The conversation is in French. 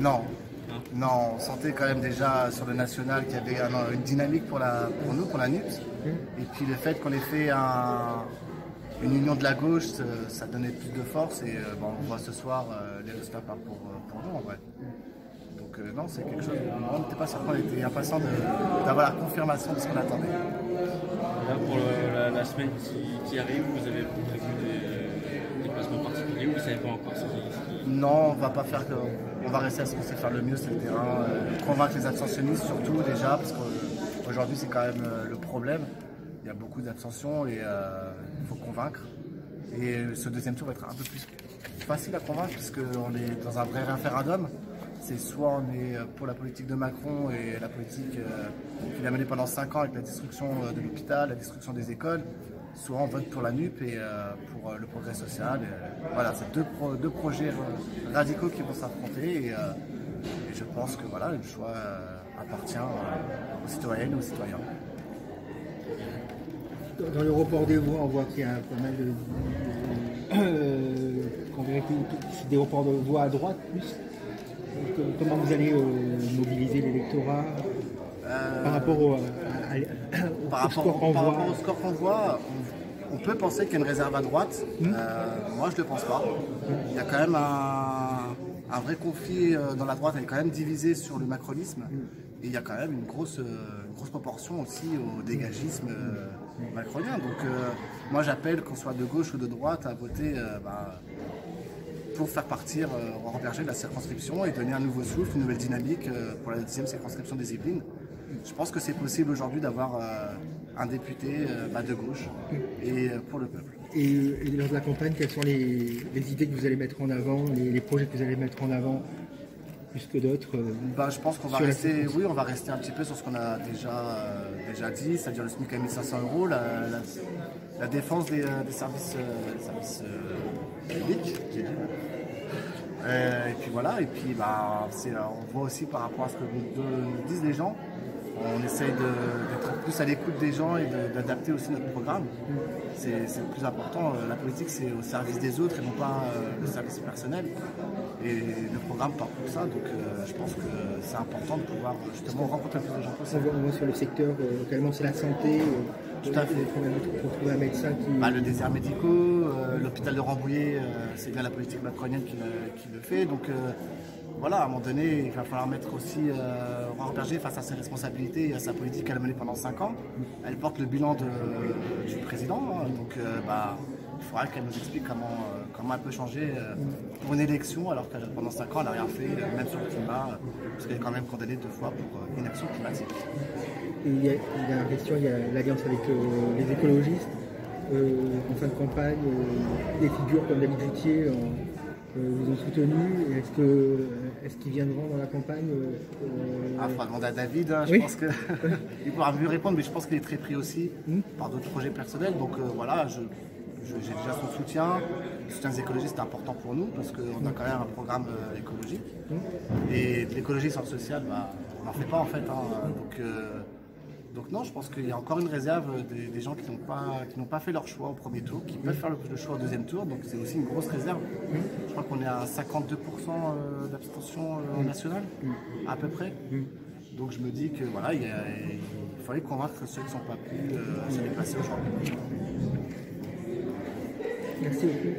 Non, Hein? non, on sentait quand même déjà sur le national qu'il y avait une dynamique pour nous, pour la NUPS. Et puis le fait qu'on ait fait une union de la gauche, ça donnait plus de force. Et bon, on voit ce soir les résultats parlent pour nous en vrai. Donc non, c'est quelque chose. On n'était pas certain, on était impatient d'avoir la confirmation de ce qu'on attendait. Là, pour la semaine qui arrive, vous avez prévu des placements particuliers ou vous ne savez pas encore ce qui... Non, on va pas faire que. On va rester à ce qu'on sait faire le mieux, c'est le terrain. Convaincre les abstentionnistes surtout déjà, parce qu'aujourd'hui c'est quand même le problème. Il y a beaucoup d'abstention et il faut convaincre. Et ce deuxième tour va être un peu plus facile à convaincre puisqu'on est dans un vrai référendum. C'est soit on est pour la politique de Macron et la politique qu'il a menée pendant 5 ans avec la destruction de l'hôpital, la destruction des écoles, soit on vote pour la NUP et pour le progrès social. Voilà, c'est deux projets radicaux qui vont s'affronter et je pense que voilà, le choix appartient aux citoyennes et aux citoyens. Dans le report des voix, on voit qu'il y a pas mal des reports de voix à droite plus. Comment vous allez mobiliser l'électorat par rapport au score qu'on voit? Par rapport au score qu'on voit, on peut penser qu'il y a une réserve à droite. Moi, je ne le pense pas. Il y a quand même un vrai conflit dans la droite. Elle est quand même divisée sur le macronisme. Et il y a quand même une grosse proportion aussi au dégagisme macronien. Donc, moi, j'appelle qu'on soit de gauche ou de droite à voter pour faire partir Aurore Bergé de la circonscription et donner un nouveau souffle, une nouvelle dynamique pour la 10e circonscription des Yvelines. Je pense que c'est possible aujourd'hui d'avoir un député de gauche et pour le peuple. Et lors de la campagne, quelles sont les idées que vous allez mettre en avant, les projets que vous allez mettre en avant plus que d'autres Je pense qu'on va rester, on va rester un petit peu sur ce qu'on a déjà dit, c'est-à-dire le SMIC à 1 500 €, la défense des services publics. Et puis voilà, et puis on voit aussi par rapport à ce que nous disent les gens, on essaye d'être plus à l'écoute des gens et d'adapter aussi notre programme. C'est le plus important. La politique, c'est au service des autres et non pas le service personnel. Et le programme part pour ça, donc je pense que c'est important de pouvoir justement rencontrer plus de gens possible. On voit sur le secteur, localement, c'est la santé. Tout à fait. Pour trouver un médecin qui... Le désert médicaux, l'hôpital de Rambouillet, c'est bien la politique macronienne qui le fait. Donc voilà, à un moment donné, il va falloir mettre aussi Aurore Bergé face à ses responsabilités et à sa politique qu'elle a menée pendant 5 ans. Elle porte le bilan du président, donc il faudra qu'elle nous explique comment elle peut changer pour une élection alors que pendant 5 ans elle n'a rien fait, même sur le climat, parce qu'elle est quand même condamnée 2 fois pour inaction climatique. Et il y a la question, il y a l'alliance avec les écologistes. En fin de campagne, des figures comme David Juttier vous ont soutenu. Est-ce qu'ils viendront dans la campagne Il faudra demander à David, je pense qu'il pourra mieux répondre, mais je pense qu'il est très pris aussi par d'autres projets personnels. Donc voilà, j'ai déjà son soutien. Le soutien des écologistes est important pour nous parce qu'on a quand même un programme écologique. Et de l'écologie sans le social, on n'en fait pas en fait. Donc non, je pense qu'il y a encore une réserve des gens qui n'ont pas fait leur choix au premier tour, qui peuvent faire le choix au deuxième tour. Donc c'est aussi une grosse réserve. Je crois qu'on est à 52% d'abstention nationale, à peu près. Donc je me dis que voilà, il fallait convaincre ceux qui ne sont pas pu se déplacer aujourd'hui. Merci beaucoup.